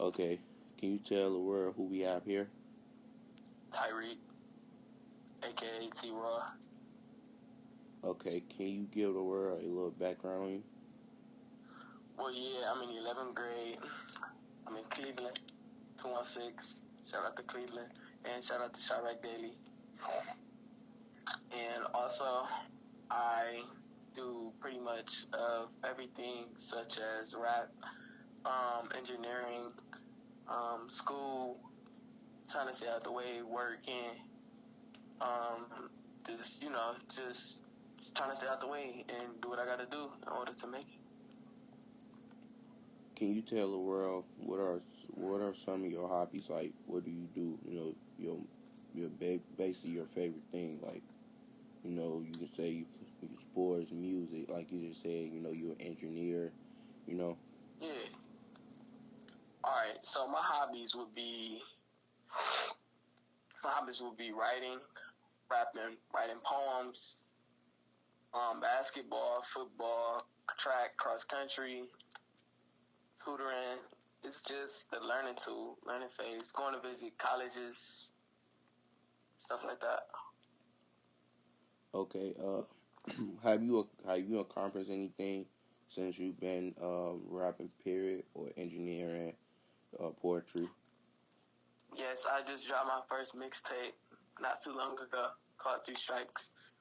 Okay, can you tell the world who we have here? Tyreek, aka T Raw. Okay, can you give the world a little background on you? Well, yeah, I'm in 11th grade. I'm in Cleveland, 216. Shout out to Cleveland. And shout out to Chirac Daily. And also, I do pretty much of everything, such as rap, engineering, school, trying to stay out the way, working, um, just trying to stay out the way and do what I gotta do in order to make it. Can you tell the world what are some of your hobbies? Like, what do you do? Basically your favorite thing. Like, you can say you sports, music. Like you just said, you're an engineer. You know. Yeah. All right. So my hobbies would be writing, rapping, writing poems, basketball, football, track, cross country, tutoring. It's just the learning tool, learning phase, going to visit colleges, stuff like that. Okay. Have you accomplished anything since you've been rapping period or engineering poetry? Yes, I just dropped my first mixtape not too long ago called Three Strikes.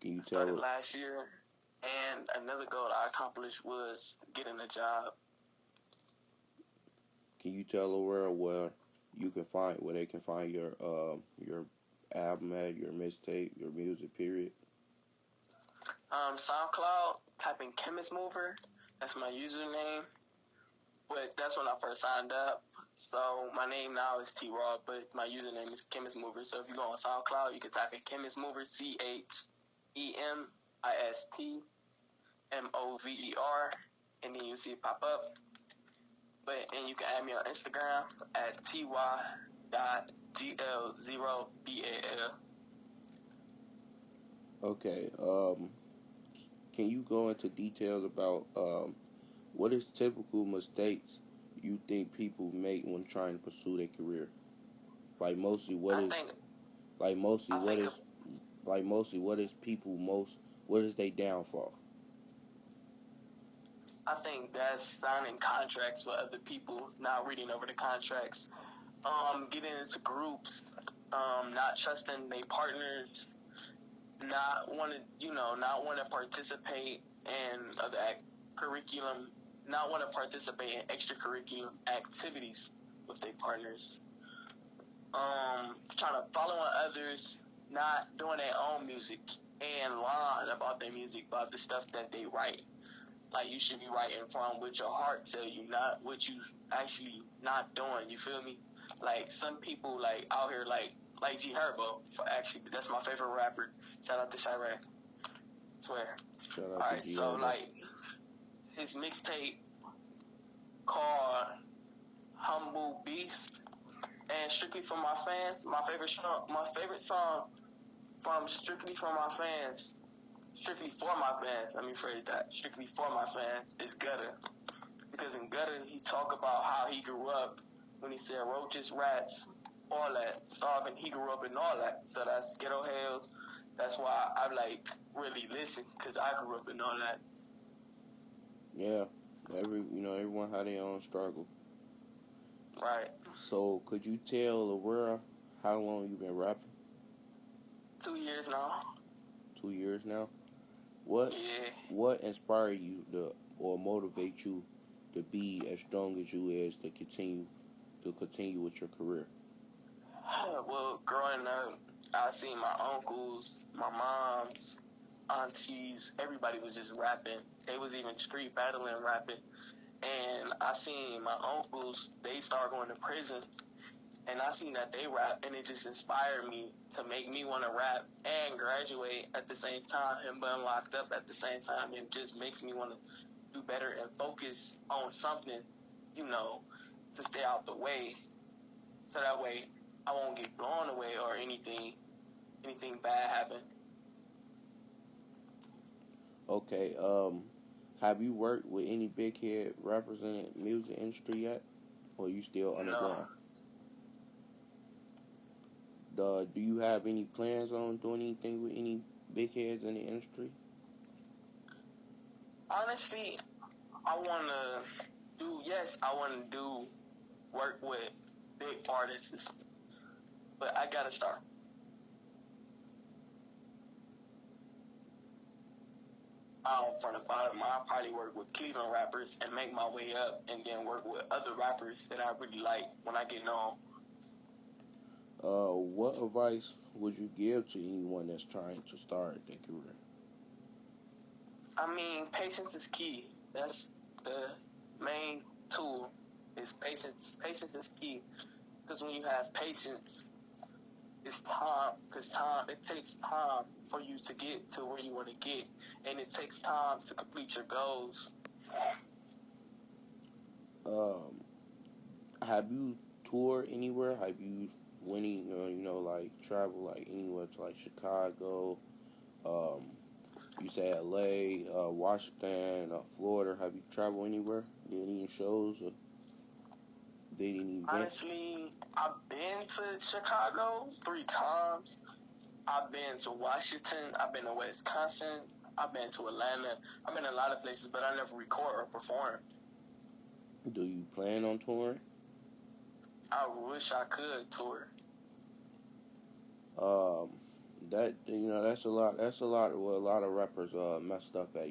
Can you I started tell last year, and another goal I accomplished was getting a job. Can you tell the world where they can find your album at, your mixtape, your music period? SoundCloud, type in Chemist Mover. That's my username. But that's when I first signed up. So my name now is T Raw, but my username is Chemist Mover. So if you go on SoundCloud, you can type in Chemist Mover, CHEMISTMOVER, and then you'll see it pop up. And you can add me on Instagram at ty.gl0dal. Okay. Can you go into details about what is typical mistakes you think people make when trying to pursue their career? Like mostly, I think like mostly I what think is like mostly what is people most what is they downfall? I think that's signing contracts with other people, not reading over the contracts, getting into groups, not trusting their partners, not want to participate in other curriculum, not want to participate in extracurricular activities with their partners, trying to follow on others, not doing their own music, and lying about their music, about the stuff that they write. Like, you should be writing from what your heart tell you, not what you actually not doing. You feel me? Like, some people like out here like G Herbo. Actually, that's my favorite rapper. Shout out to Chirac. Swear. Shout All out to right, G so Herbo. like his mixtape called Humble Beast and Strictly for My Fans. My favorite song from Strictly for My Fans. Strictly for my fans. Let me phrase that. Strictly for my fans is Gutter. Because in Gutter, he talk about how he grew up when he said roaches, rats, all that, starving. He grew up in all that. So that's Ghetto Hells. That's why I like really listen, because I grew up in all that. Yeah, everyone had their own struggle. Right. So could you tell the world how long you been rapping? 2 years now. 2 years now. What Yeah. what inspired you to or motivate you to be as strong as you is to continue with your career? Well, growing up, I seen my uncles, my moms, aunties, everybody was just rapping. They was even street battling rapping. And I seen my uncles, they started going to prison, and I seen that they rap, and it just inspired me to make me want to rap and graduate at the same time, and being locked up at the same time. It just makes me want to do better and focus on something, you know, to stay out the way, so that way I won't get blown away or anything bad happen. Okay. Have you worked with any big head rappers in the music industry yet? or you still No. underground? Do you have any plans on doing anything with any big heads in the industry? Honestly, I wanna I wanna do work with big artists, but I gotta start. From the bottom, I'll probably work with Cleveland rappers and make my way up, and then work with other rappers that I really like when I get known. What advice would you give to anyone that's trying to start their career? I mean, patience is key. That's the main tool. Is patience. Patience is key because when you have patience, it's time. Because it takes time for you to get to where you want to get, and it takes time to complete your goals. Um, have you toured anywhere? Have you went, like travel like anywhere to like Chicago? Um, you say L.A., Washington, Florida. Have you traveled anywhere? Did any shows or did any events? Honestly, I've been to Chicago 3 times. I've been to Washington. I've been to Wisconsin. I've been to Atlanta. I've been a lot of places, but I never record or perform. Do you plan on touring? I wish I could tour. Um, that's a lot. That's a lot. What a lot of rappers messed up at.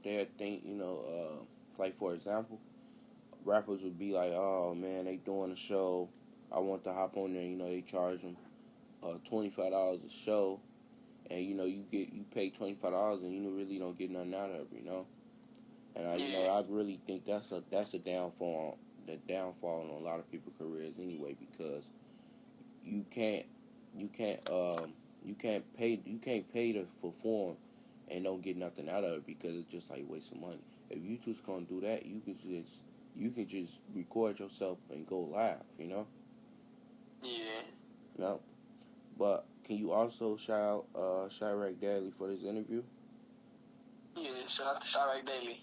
They think like for example, rappers would be like, oh man, they doing a show. I want to hop on there. They charge them $25 a show, and you pay $25 and you really don't get nothing out of it. And Yeah, I really think that's a downfall. The downfall in a lot of people's careers anyway, because you can't you can't you can't pay to perform and don't get nothing out of it because it's just like wasting money. If you just gonna do that, you can just record yourself and go live. yeah, No, but can you also shout out Chirac Daily for this interview? yeah. Shout out to Chirac Daily.